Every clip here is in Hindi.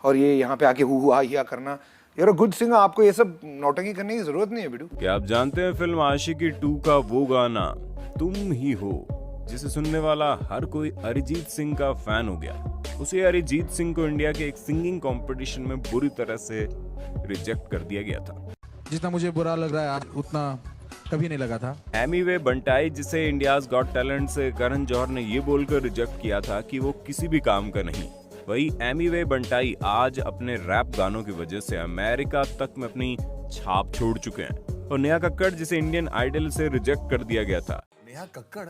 और ये यहाँ पे आके हुआ हिया करना, यार गुड सिंगर, आपको ये सब नौटंकी करने की जरूरत नहीं है बिडू। क्या आप जानते हैं फिल्म आशिकी 2 का वो गाना तुम ही हो, जिसे सुनने वाला हर कोई अरिजीत सिंह का फैन हो गया। उसे अरिजीत सिंह को इंडिया के एक सिंगिंग कंपटीशन में बुरी तरह से रिजेक्ट कर दिया गया था। जितना मुझे बुरा लग रहा है उतना कभी नहीं लगा था। एमी वे बंटाई, जिसे इंडियाज गॉट टैलेंट से करण जौहर ने ये बोलकर रिजेक्ट किया था कि वो किसी भी काम का नहीं, वही एमी वे बंटाई आज अपने रैप गानों की वजह से अमेरिका तक में अपनी छाप छोड़ चुके हैं। और नेहा कक्कड़, जिसे इंडियन आइडल से रिजेक्ट कर दिया गया था, नेहा कक्कड़,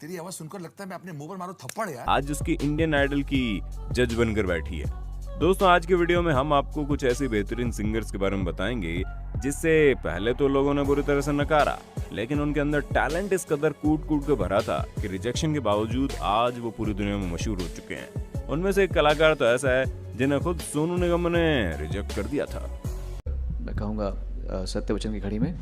तेरी आवाज सुनकर लगता है मैं अपने मुंह पर मारो थप्पड़ यार। आज उसकी इंडियन आइडल की जज बनकर बैठी है। दोस्तों, आज की वीडियो में हम आपको कुछ ऐसी बेहतरीन सिंगर्स के बारे में बताएंगे जिससे पहले तो लोगों ने बुरी तरह से नकारा, लेकिन उनके अंदर टैलेंट इस कदर कूट कूट के भरा था कि रिजेक्शन के बावजूद आज वो पूरी दुनिया में मशहूर हो चुके हैं। उनमें से एक कलाकार तो ऐसा है जिन्हें खुद सोनू निगम ने रिजेक्ट कर दिया था। मैं कहूँगा सत्य वचन की घड़ी में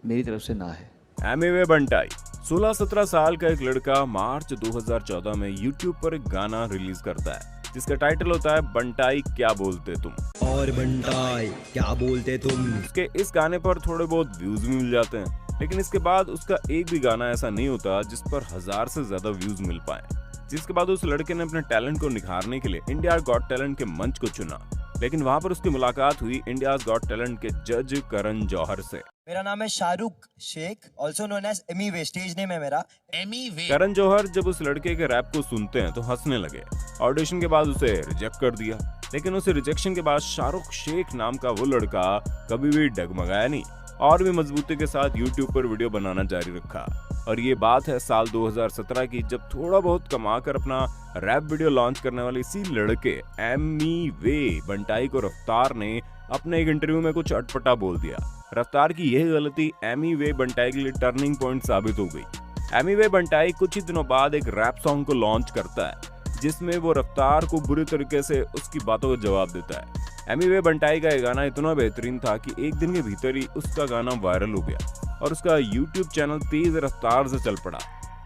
मेरी तरफ से ना है। एमी वे बंटाई 16-17 साल का एक लड़का मार्च 2014 में YouTube पर एक गाना रिलीज करता है जिसका टाइटल होता है बंटाई क्या बोलते तुम। और बंटाई क्या बोलते तुम। उसके इस गाने पर थोड़े बहुत व्यूज भी मिल जाते हैं, लेकिन इसके बाद उसका एक भी गाना ऐसा नहीं होता जिस पर 1000 से ज्यादा व्यूज मिल पाए। जिसके बाद उस लड़के ने अपने टैलेंट को निखारने के लिए इंडिया गॉट टैलेंट के मंच को चुना, लेकिन वहां पर उसकी मुलाकात हुई इंडिया गॉट टैलेंट के जज करण जौहर से। मेरा नाम है Shahrukh Shaikh, also known as Emiway, stage name है मेरा एमी वे। करण जौहर जब उस लड़के के रैप को सुनते हैं तो हंसने लगे। ऑडिशन के बाद उसे रिजेक्ट कर दिया, लेकिन उस रिजेक्शन के बाद शाहरुख शेख नाम का वो लड़का कभी भी डगमगाया नहीं और भी मजबूती के साथ YouTube पर वीडियो बनाना जारी रखा। और ये बात है साल 2017 की, जब थोड़ा बहुत कमाकर अपना रैप वीडियो लॉन्च करने वाले इसी लड़के एमी वे बंटाई को रफ्तार ने अपने एक इंटरव्यू में कुछ अटपटा बोल दिया। रफ्तार की यह गलती एमी वे बंटाई के लिए टर्निंग पॉइंट साबित हो गई। एमी वे बंटाई कुछ ही दिनों बाद एक रैप सॉन्ग को लॉन्च करता है जिसमें वो रफ्तार को बुरी तरीके से उसकी बातों का जवाब देता है। एमी वे बंटाई का ये गाना इतना बेहतरीन था कि एक दिन के भीतर ही उसका गाना वायरल हो गया और उसका YouTube चैनल तेज रफ्तार से चल पड़ा।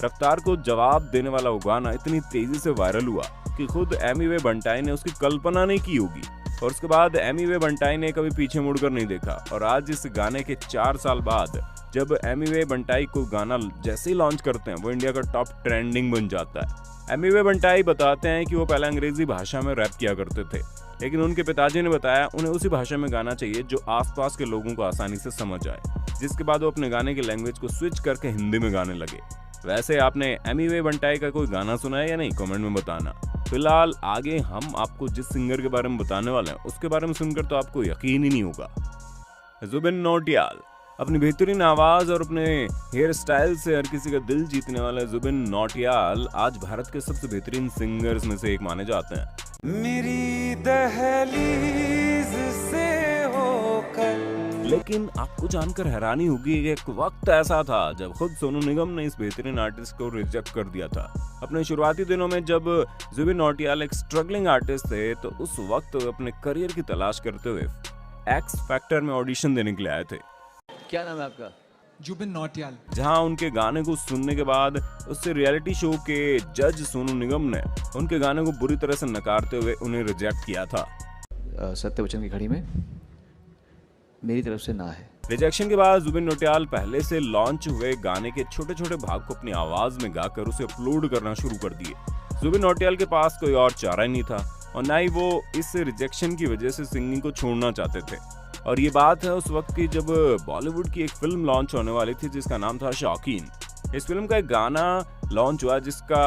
रफ्तार को जवाब देने वाला वो गाना इतनी तेजी से वायरल हुआ कि खुद एमी वे बंटाई ने उसकी कल्पना नहीं की होगी। और उसके बाद एमी वे बंटाई ने कभी पीछे मुड़कर नहीं देखा और आज इस गाने के 4 साल बाद जब एमी वे बंटाई को गाना जैसे ही लॉन्च करते हैं वो इंडिया का टॉप ट्रेंडिंग बन जाता है। एमी वे बंटाई बताते हैं कि वो पहले अंग्रेजी भाषा में रैप किया करते थे, लेकिन उनके पिताजी ने बताया उन्हें उसी भाषा में गाना चाहिए जो आसपास के लोगों को आसानी से समझ आए, जिसके बाद वो अपने गाने की लैंग्वेज को स्विच करके हिंदी में गाने लगे। वैसे आपने एमी वे बंटाई का कोई गाना सुना है या नहीं, कमेंट में बताना। फिलहाल आगे हम आपको जिस सिंगर के बारे में बताने वाले हैं उसके बारे में सुनकर तो आपको यकीन ही नहीं होगा। जुबिन नौटियाल अपनी बेहतरीन आवाज और अपने हेयर स्टाइल से हर किसी का दिल जीतने वाले जुबिन नौटियाल आज भारत के सबसे बेहतरीन सिंगर्स में से एक माने जाते हैं। मेरी दहलीज से होकर। लेकिन आपको जानकर हैरानी होगी कि एक वक्त ऐसा था जब खुद सोनू निगम ने इस बेहतरीन आर्टिस्ट को रिजेक्ट कर दिया था। अपने शुरुआती दिनों में जब जुबिन नौटियाल एक स्ट्रगलिंग आर्टिस्ट थे तो उस वक्त अपने करियर की तलाश करते हुए एक्स फैक्टर में ऑडिशन देने के लिए आए थे। क्या नाम है आपका? जुबिन नौटियाल। जहां उनके गाने को सुनने के बाद उससे रियलिटी शो के जज सोनू निगम ने उनके गाने को बुरी तरह से नकारते हुए उन्हें रिजेक्ट किया था। सत्य वचन की घड़ी में मेरी तरफ से ना है। रिजेक्शन के बाद जुबिन नौटियाल पहले से लॉन्च हुए गाने के छोटे छोटे भाग को अपनी आवाज में गाकर उसे अपलोड करना शुरू कर दिए। जुबिन नौटियाल के पास कोई और चारा ही नहीं था और ना ही वो इस रिजेक्शन की वजह से सिंगिंग को छोड़ना चाहते थे। और ये बात है उस वक्त की जब बॉलीवुड की एक फिल्म लॉन्च होने वाली थी जिसका नाम था शौकीन। इस फिल्म का एक गाना लॉन्च हुआ जिसका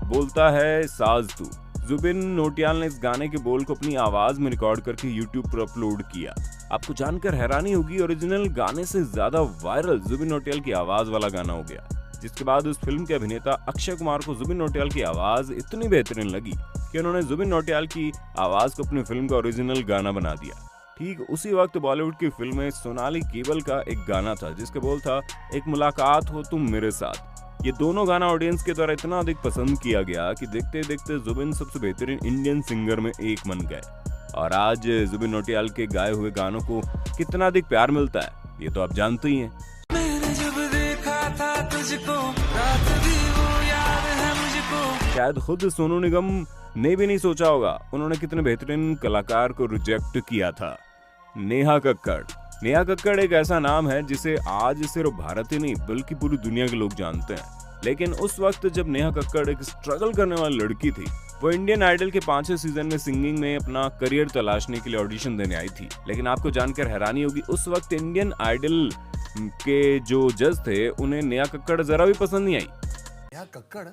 बोलता है साज तू। जुबिन नौटियाल ने इस गाने के बोल को अपनी आवाज में रिकॉर्ड करके YouTube पर अपलोड किया। आपको जानकर हैरानी होगी, ओरिजिनल गाने से ज्यादा वायरल जुबिन नौटियाल की आवाज वाला गाना हो गया। जिसके बाद उस फिल्म के अभिनेता अक्षय कुमार को जुबिन नौटियाल की आवाज इतनी बेहतरीन लगी कि उन्होंने जुबिन नौटियाल की आवाज को अपनी फिल्म का ओरिजिनल गाना बना दिया। ठीक उसी वक्त बॉलीवुड की फिल्म में सोनाली केवल का एक गाना था जिसका बोल था एक मुलाकात हो तुम मेरे साथ। ये दोनों गाना ऑडियंस के द्वारा इतना अधिक पसंद किया गया कि देखते देखते जुबिन सबसे बेहतरीन इंडियन सिंगर में एक बन गए। और आज जुबिन नौटियाल के गाए हुए गानों को कितना अधिक प्यार मिलता है ये तो आप जानते ही हैं। मैंने जब देखा था तुझको, रात भी वो याद है मुझको। शायद खुद सोनू निगम ने भी नहीं सोचा होगा उन्होंने कितने बेहतरीन कलाकार को रिजेक्ट किया था। नेहा कक्कड़। नेहा कक्कड़ एक ऐसा नाम है जिसे आज सिर्फ भारत ही नहीं बल्कि पूरी दुनिया के लोग जानते हैं। लेकिन उस वक्त जब नेहा कक्कड़ एक स्ट्रगल करने वाली लड़की थी, वो इंडियन आइडल के 5वें सीजन में सिंगिंग में अपना करियर तलाशने के लिए ऑडिशन देने आई थी। लेकिन आपको जानकर हैरानी होगी, उस वक्त इंडियन आइडल के जो जज थे उन्हें नेहा कक्कड़ जरा भी पसंद नहीं आई। यार कक्कड़,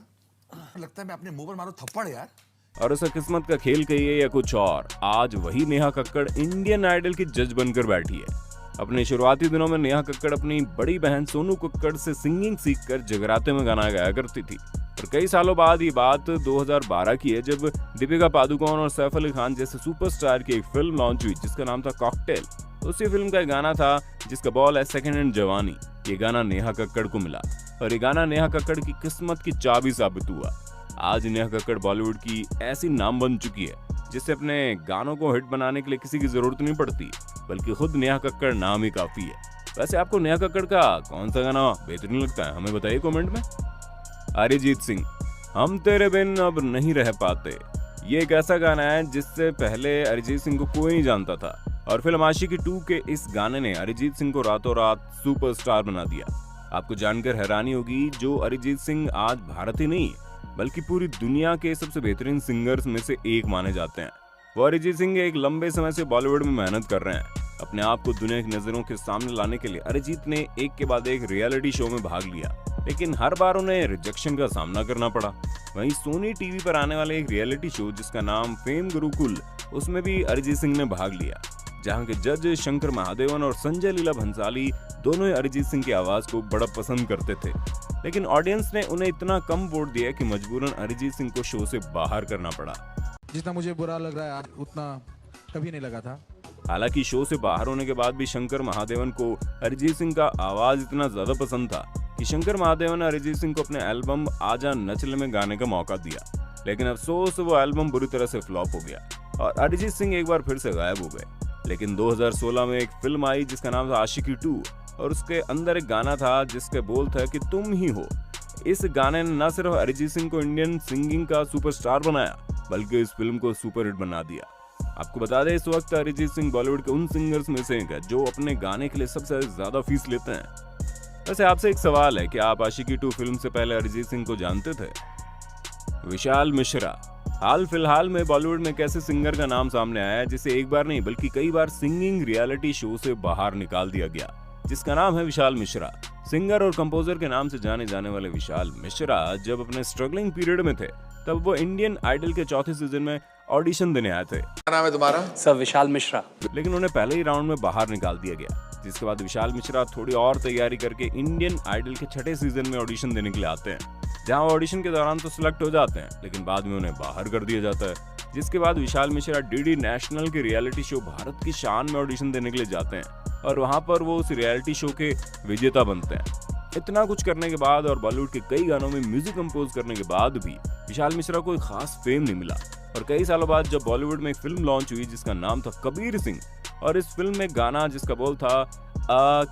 लगता है मैं अपने मुंह पर मारूं थप्पड़ यार। और उसे किस्मत का खेल कहिए या कुछ और, आज वही नेहा कक्कड़ इंडियन आइडल की जज बनकर बैठी है। अपने शुरुआती दिनों में नेहा कक्कड़ अपनी बड़ी बहन सोनू कक्कड़ से सिंगिंग सीखकर जगराते में गाना गाया करती थी। और कई सालों बाद ये बात 2012 की है, जब दीपिका पादुकोण और सैफ अली खान जैसे सुपरस्टार की एक फिल्म लॉन्च हुई जिसका नाम था कॉकटेल। उसी फिल्म का एक गाना था जिसका बॉल है सेकंड हैंड जवानी। ये गाना नेहा कक्कड़ को मिला और ये गाना नेहा कक्कड़ की किस्मत की चाबी साबित हुआ। आज नेहा कक्कड़ बॉलीवुड की ऐसी नाम बन चुकी है जिससे अपने गानों को हिट बनाने के लिए किसी की जरूरत नहीं पड़ती, बल्कि खुद नेहा कक्कड़ नाम ही काफी है। वैसे आपको नेहा कक्कड़ का कौन सा गाना बेहतरीन लगता है, हमें बताइए कमेंट में। अरिजीत सिंह, हम तेरे बिन अब नहीं रह पाते। ये एक ऐसा गाना है जिससे पहले अरिजीत सिंह को कोई नहीं जानता था और फिल्म आशिकी 2 के इस गाने ने अरिजीत सिंह को रातों रात सुपरस्टार बना दिया। आपको जानकर हैरानी होगी, जो अरिजीत सिंह आज भारत ही नहीं बल्कि पूरी दुनिया के सबसे बेहतरीन सिंगर्स में से एक माने जाते हैं। वो अरिजीत सिंह एक लंबे समय से बॉलीवुड में मेहनत कर रहे हैं। अपने आप को दुनिया की नजरों के सामने लाने के लिए अरिजीत ने एक के बाद एक रियलिटी शो में भाग लिया, लेकिन हर बार उन्हें रिजेक्शन का सामना करना पड़ा। वहीं सोनी टीवी पर आने वाले एक रियलिटी शो जिसका नाम फेम गुरुकुल, उसमें भी अरिजीत सिंह ने भाग लिया, जहां के जज शंकर महादेवन और संजय लीला भंसाली दोनों ही अरिजीत सिंह की आवाज को बड़ा पसंद करते थे। लेकिन ऑडियंस ने उन्हें इतना कम वोट दिया कि मजबूरन अरिजीत सिंह को शो से बाहर करना पड़ा। जितना मुझे बुरा लग रहा है उतना कभी नहीं लगा था। हालांकि शो से बाहर होने के बाद भी शंकर महादेवन को अरिजीत सिंह का आवाज इतना ज्यादा पसंद था कि शंकर महादेवन ने अरिजीत सिंह को अपने एल्बम आजा नच ले में गाने का मौका दिया। लेकिन अफसोस वो एल्बम बुरी तरह से फ्लॉप हो गया और अरिजीत सिंह एक बार फिर से गायब हो गए। लेकिन 2016 में एक फिल्म आई जिसका नाम था आशिकी 2 और उसके अंदर एक गाना था जिसके बोल था कि तुम ही हो। इस गाने ने न सिर्फ अरिजीत सिंह को इंडियन सिंगिंग का सुपरस्टार बनाया बल्कि इस फिल्म को सुपरहिट बना दिया। आपको बता दें, इस वक्त अरिजीत सिंह बॉलीवुड के उन सिंगर्स में से एक है जो अपने गाने के लिए सबसे ज्यादा फीस लेते हैं। वैसे आपसे एक सवाल है कि आप आशिकी 2 फिल्म से पहले अरिजीत सिंह को जानते थे? विशाल मिश्रा। हाल फिलहाल में बॉलीवुड में एक ऐसे सिंगर का नाम सामने आया है जिसे एक बार नहीं बल्कि कई बार सिंगिंग रियलिटी शो से बाहर निकाल दिया गया, जिसका नाम है विशाल मिश्रा। सिंगर और कंपोजर के नाम से जाने जाने वाले विशाल मिश्रा जब अपने स्ट्रगलिंग पीरियड में थे तब वो इंडियन आइडल के 4थे सीजन में ऑडिशन देने आए थे। क्या नाम है तुम्हारा? सर विशाल मिश्रा। लेकिन उन्हें पहले ही राउंड में बाहर निकाल दिया गया, जिसके बाद विशाल मिश्रा थोड़ी और तैयारी करके इंडियन आइडल के 6ठे सीजन में ऑडिशन देने के लिए आते हैं, जहां वो ऑडिशन के दौरान तो सिलेक्ट हो जाते हैं लेकिन बाद में उन्हें बाहर कर दिया जाता है। जिसके बाद विशाल मिश्रा डीडी नेशनल के रियलिटी शो भारत की शान में ऑडिशन देने के लिए जाते हैं और वहां पर वो उस रियलिटी शो के विजेता बनते हैं। इतना कुछ करने के बाद और बॉलीवुड के कई गानों में म्यूजिक कंपोज करने के बाद भी विशाल मिश्रा को कोई खास फेम नहीं मिला और कई सालों बाद जब बॉलीवुड में एक फिल्म लॉन्च हुई जिसका नाम था कबीर सिंह और इस फिल्म में गाना जिसका बोल था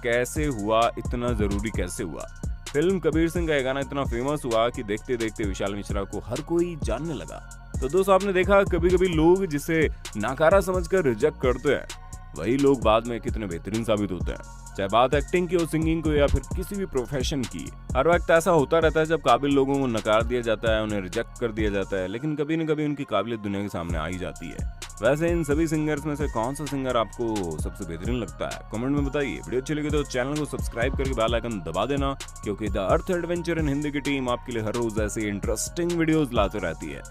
कैसे हुआ इतना जरूरी कैसे हुआ। फिल्म कबीर सिंह का यह गाना इतना फेमस हुआ कि देखते देखते विशाल मिश्रा को हर कोई जानने लगा। तो दोस्तों, आपने देखा कभी कभी लोग जिसे नाकारा समझकर रिजेक्ट करते हैं वही लोग बाद में कितने बेहतरीन साबित होते हैं, चाहे बात एक्टिंग की हो, सिंगिंग को या फिर किसी भी प्रोफेशन की। हर वक्त ऐसा होता रहता है जब काबिल लोगों को नकार दिया जाता है, उन्हें रिजेक्ट कर दिया जाता है, लेकिन कभी न कभी उनकी काबिलियत दुनिया के सामने आ ही जाती है। वैसे इन सभी सिंगर्स में से कौन सा सिंगर आपको सबसे बेहतरीन लगता है, कमेंट में बताइए। वीडियो अच्छी लगी तो चैनल को सब्सक्राइब करके बेल आइकन दबा देना, क्योंकि the earth adventure in Hindi की टीम आपके लिए हर रोज ऐसी इंटरेस्टिंग वीडियोस लाते रहती है।